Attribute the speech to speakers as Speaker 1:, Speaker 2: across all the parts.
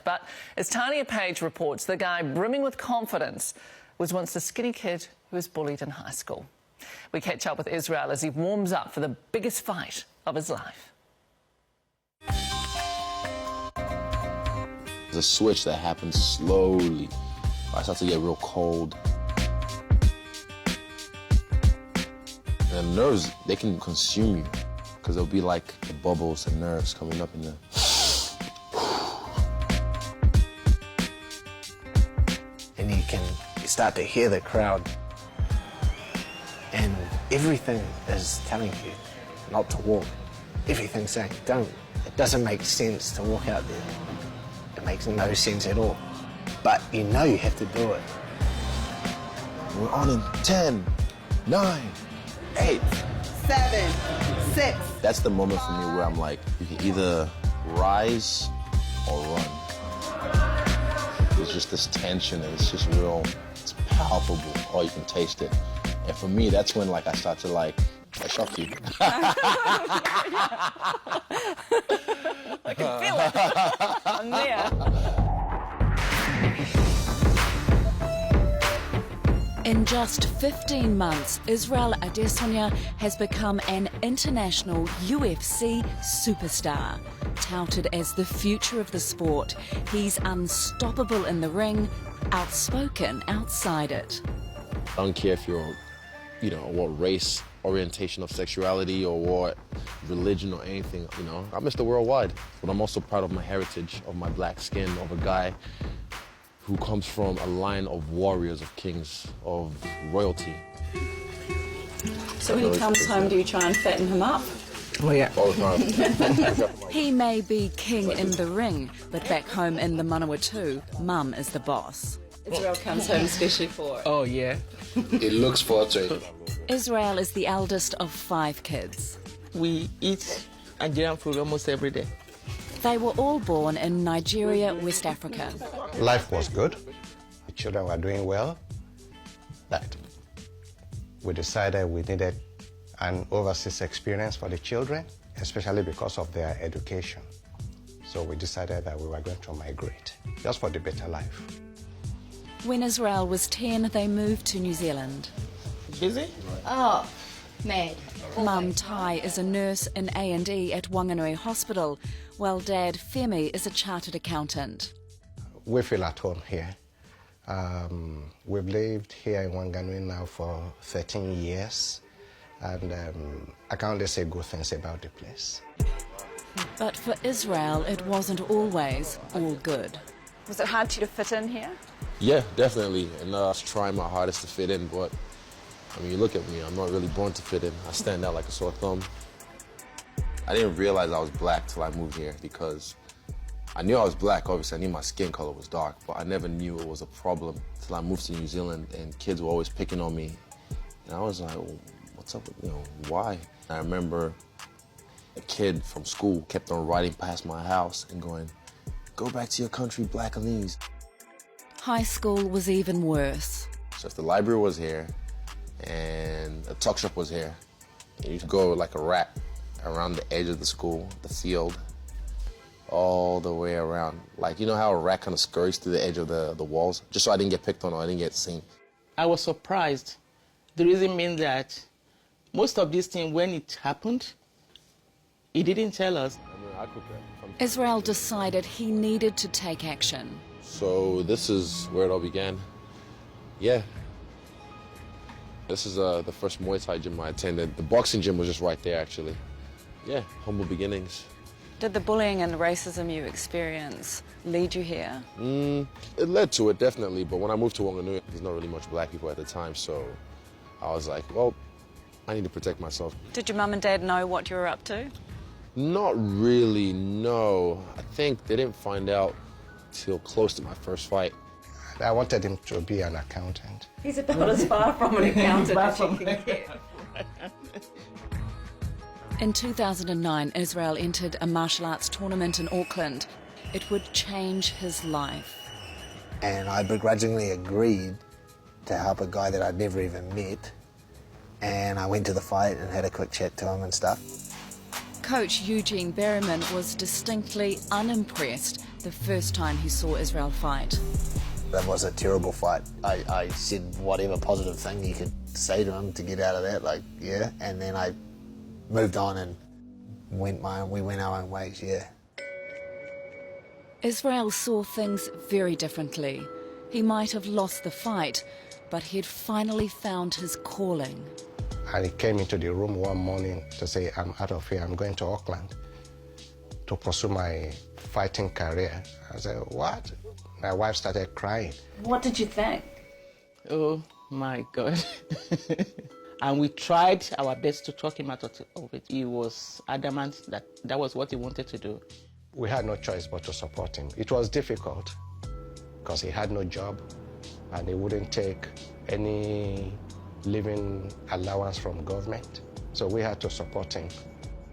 Speaker 1: But as Tania Page reports, the guy brimming with confidence was once the skinny kid who was bullied in high school. We catch up with Israel as he warms up for the biggest fight of his life.
Speaker 2: There's a switch that happens slowly. I start to get real cold. And nerves, they can consume you because there'll be like the bubbles and nerves coming up in there.
Speaker 3: And you start to hear the crowd, and everything is telling you not to walk. Everything's saying don't. It doesn't make sense to walk out there. It makes no sense at all. But you know you have to do it.
Speaker 2: We're on in 10, 9, 8,
Speaker 4: 7, 6.
Speaker 2: That's the moment for me where I'm like, you can either rise or run. There's just this tension and it's just real, it's palpable, or you can taste it. And for me, that's when like I start to like, I shock you.
Speaker 1: I can feel it. I'm there.
Speaker 5: In just 15 months, Israel Adesanya has become an international UFC superstar. Touted as the future of the sport, he's unstoppable in the ring, outspoken outside it.
Speaker 2: I don't care if you're, you know, what race, orientation of sexuality, or what religion or anything, you know. I'm Mr. Worldwide. But I'm also proud of my heritage, of my black skin, of a guy who comes from a line of warriors, of kings, of royalty.
Speaker 5: So when he comes home, do you try and fatten him up?
Speaker 3: Oh yeah.
Speaker 2: All the time.
Speaker 5: He may be king in the ring, but back home in the Manawatu, Mum is the boss. Israel comes home especially for it.
Speaker 3: Oh yeah.
Speaker 2: It looks forward to it.
Speaker 5: Israel is the eldest of 5 kids.
Speaker 6: We eat Nigerian food almost every day.
Speaker 5: They were all born in Nigeria, West Africa.
Speaker 7: Life was good. The children were doing well. But we decided we needed an overseas experience for the children, especially because of their education. So we decided that we were going to migrate, just for the better life.
Speaker 5: When Israel was 10, they moved to New Zealand.
Speaker 6: Busy?
Speaker 4: Oh, mad.
Speaker 5: Mum Tai is a nurse in A&E at Wanganui Hospital, while Dad Femi is a chartered accountant.
Speaker 7: We feel at home here. We've lived here in Wanganui now for 13 years, and I can only say good things about the place.
Speaker 5: But for Israel, it wasn't always all good.
Speaker 1: Was it hard for you to fit in here?
Speaker 2: Yeah, definitely. And I was trying my hardest to fit in, but I mean, you look at me, I'm not really born to fit in. I stand out like a sore thumb. I didn't realize I was black till I moved here because I knew I was black, obviously. I knew my skin color was dark, but I never knew it was a problem till I moved to New Zealand and kids were always picking on me. And I was like, well, what's up, why? I remember a kid from school kept on riding past my house and going, go back to your country, Blackalese.
Speaker 5: High school was even worse.
Speaker 2: So if the library was here and a tuck shop was here, and you'd go like a rat around the edge of the school, the field, all the way around. Like, you know how a rat kind of scurries through the edge of the walls? Just so I didn't get picked on or I didn't get seen.
Speaker 6: I was surprised. The reason means that most of these things, when it happened, he didn't tell us.
Speaker 5: Israel decided he needed to take action.
Speaker 2: So this is where it all began. Yeah. This is the first Muay Thai gym I attended. The boxing gym was just right there, actually. Yeah, humble beginnings.
Speaker 1: Did the bullying and racism you experience lead you here?
Speaker 2: It led to it, definitely. But when I moved to Wanganui, there's not really much black people at the time, so I was like, well, I need to protect myself.
Speaker 1: Did your mum and dad know what you were up to?
Speaker 2: Not really, no. I think they didn't find out till close to my first fight.
Speaker 7: I wanted him to be an accountant.
Speaker 1: He's about as far from an accountant as you can get.
Speaker 5: In 2009, Israel entered a martial arts tournament in Auckland. It would change his life.
Speaker 3: And I begrudgingly agreed to help a guy that I'd never even met. And I went to the fight and had a quick chat to him and stuff.
Speaker 5: Coach Eugene Berryman was distinctly unimpressed the first time he saw Israel fight.
Speaker 3: That was a terrible fight. I said whatever positive thing you could say to him to get out of that, like, yeah, and then I moved on and we went our own ways, yeah.
Speaker 5: Israel saw things very differently. He might have lost the fight, but he'd finally found his calling.
Speaker 7: And he came into the room one morning to say, I'm out of here, I'm going to Auckland to pursue my fighting career. I said, what? My wife started crying.
Speaker 5: What did you think?
Speaker 6: Oh my God. And we tried our best to talk him out of it. He was adamant that that was what he wanted to do.
Speaker 7: We had no choice but to support him. It was difficult because he had no job and he wouldn't take any living allowance from government. So we had to support him.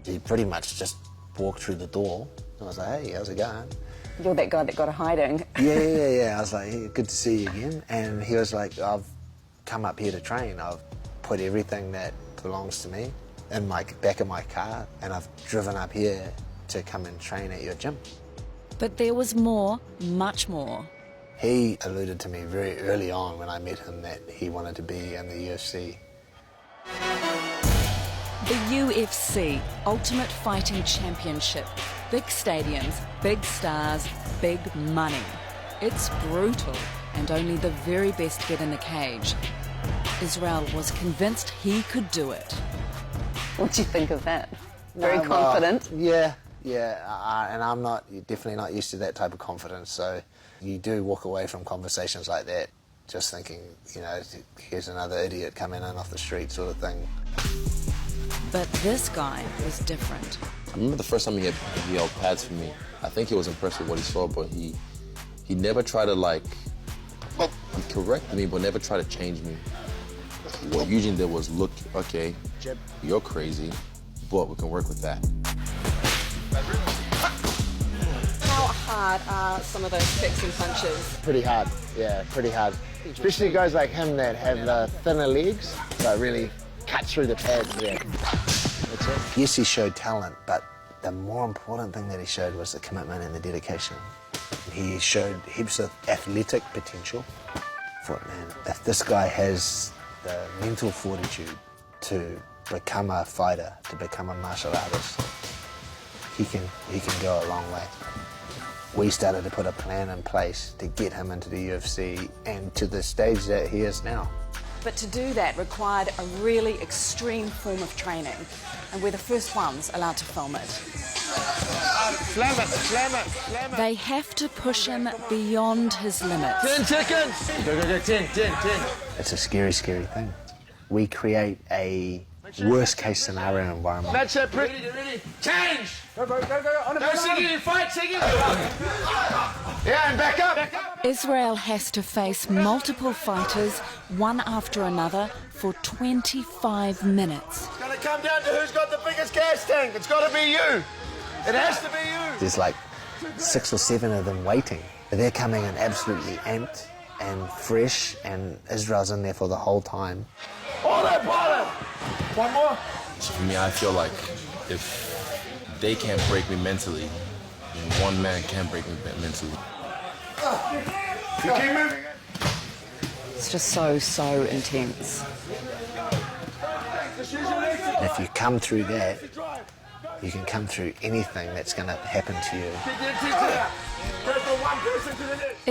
Speaker 3: He pretty much just walked through the door. I was like, hey, how's it going?
Speaker 8: You're that guy that got a hiding.
Speaker 3: Yeah. I was like, hey, good to see you again. And he was like, I've come up here to train. I've put everything that belongs to me in my back of my car, and I've driven up here to come and train at your gym.
Speaker 5: But there was more, much more.
Speaker 3: He alluded to me very early on when I met him that he wanted to be in the UFC.
Speaker 5: The UFC, Ultimate Fighting Championship. Big stadiums, big stars, big money. It's brutal, and only the very best get in the cage. Israel was convinced he could do it.
Speaker 8: What do you think of that? Very confident.
Speaker 3: Yeah, and I'm definitely not used to that type of confidence, so you do walk away from conversations like that just thinking, you know, here's another idiot coming in off the street sort of thing.
Speaker 5: But this guy was different.
Speaker 2: I remember the first time he held pads for me. I think he was impressed with what he saw, but he never tried to, like, he corrected me, but never tried to change me. What Eugene did was, look, okay, you're crazy, but we can work with that.
Speaker 8: How hard are some of those kicks and punches?
Speaker 3: Pretty hard, yeah, pretty hard. Especially guys like him that have the thinner legs, that really cut through the pads there. That's it. Yes, he showed talent, but the more important thing that he showed was the commitment and the dedication. He showed heaps of athletic potential for it, man. If this guy has the mental fortitude to become a fighter, to become a martial artist, he can go a long way. We started to put a plan in place to get him into the UFC and to the stage that he is now.
Speaker 8: But to do that required a really extreme form of training, and we're the first ones allowed to film it.
Speaker 6: Slam it, slam it, slam it.
Speaker 5: They have to push him beyond his limits.
Speaker 6: 10 seconds. Go, 10.
Speaker 3: It's a scary, scary thing. We create a worst-case scenario environment.
Speaker 6: That's it, ready. Change. Go. On no, Siggy, fight, Siggy. Yeah, and back up.
Speaker 5: Israel has to face multiple fighters, one after another, for 25 minutes.
Speaker 6: It's gonna come down to who's got the biggest gas tank. It's gotta be you. It has to be you.
Speaker 3: There's like 6 or 7 of them waiting. They're coming in absolutely amped and fresh, and Israel's in there for the whole time.
Speaker 6: Pilot. One more.
Speaker 2: So for me, I feel like if they can't break me mentally, then one man can't break me mentally.
Speaker 6: You keep moving.
Speaker 8: It's just so intense.
Speaker 3: And if you come through that, you can come through anything that's going to happen to you.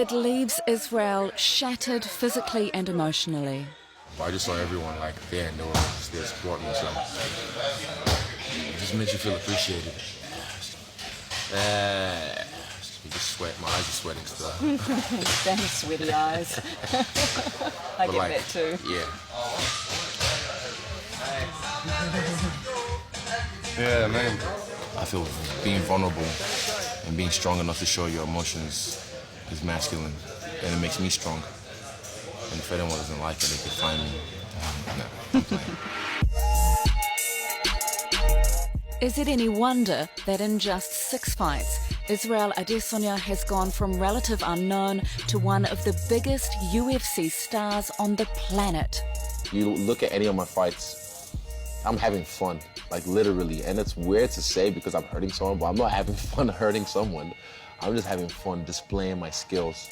Speaker 5: It leaves Israel shattered physically and emotionally.
Speaker 2: I just saw everyone like there and they were still supporting me, so it just makes you feel appreciated. You just sweat, my eyes are sweating still.
Speaker 8: Damn sweaty eyes. I get that too.
Speaker 2: Yeah.
Speaker 9: Yeah, man.
Speaker 2: I feel being vulnerable and being strong enough to show your emotions is masculine, and it makes me strong. And if anyone doesn't like it, they can find me. No, I'm playing.
Speaker 5: Is it any wonder that in just 6 fights, Israel Adesanya has gone from relative unknown to one of the biggest UFC stars on the planet?
Speaker 2: You look at any of my fights, I'm having fun, like literally. And it's weird to say because I'm hurting someone, but I'm not having fun hurting someone. I'm just having fun displaying my skills.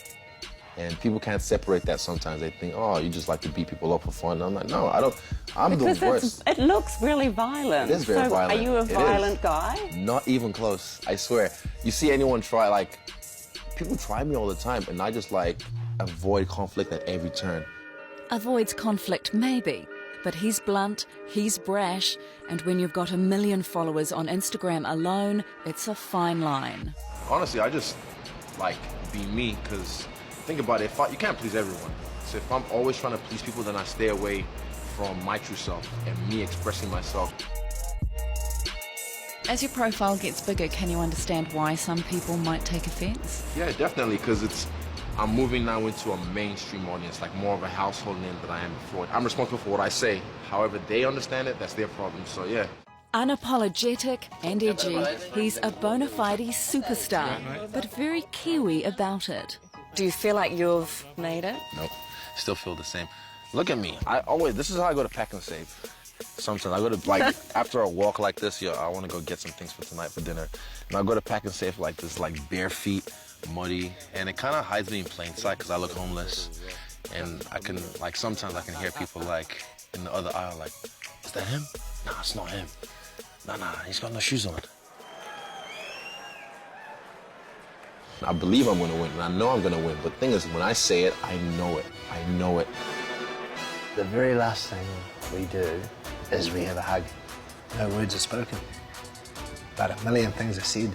Speaker 2: And people can't separate that sometimes. They think, oh, you just like to beat people up for fun. And I'm like, no, I don't. I'm the worst.
Speaker 9: It looks really violent.
Speaker 2: It is very violent.
Speaker 9: Are you a violent guy?
Speaker 2: Not even close, I swear. You see anyone try, like, people try me all the time, and I just, like, avoid conflict at every turn.
Speaker 5: Avoids conflict, maybe, but he's blunt, he's brash, and when you've got 1 million followers on Instagram alone, it's a fine line.
Speaker 2: Honestly, I just, like, be me, because think about it, you can't please everyone. So if I'm always trying to please people, then I stay away from my true self and me expressing myself.
Speaker 5: As your profile gets bigger, can you understand why some people might take offence?
Speaker 2: Yeah, definitely, because I'm moving now into a mainstream audience, like more of a household name than I am before. I'm responsible for what I say. However they understand it, that's their problem, so yeah.
Speaker 5: Unapologetic and edgy, he's a bona fide superstar, but very Kiwi about it.
Speaker 9: Do you feel like you've made it?
Speaker 2: Nope, still feel the same. Look at me. This is how I go to pack and save. Sometimes I go to, like, after a walk like this, I want to go get some things for tonight for dinner. And I go to pack and save like this, like bare feet, muddy, and it kind of hides me in plain sight because I look homeless. And I can, like, sometimes I can hear people, like, in the other aisle, like, is that him? Nah, it's not him. Nah, he's got no shoes on. I believe I'm going to win, and I know I'm going to win. But the thing is, when I say it, I know it. I know it.
Speaker 3: The very last thing we do is we have a hug. No words are spoken, but 1 million things are said.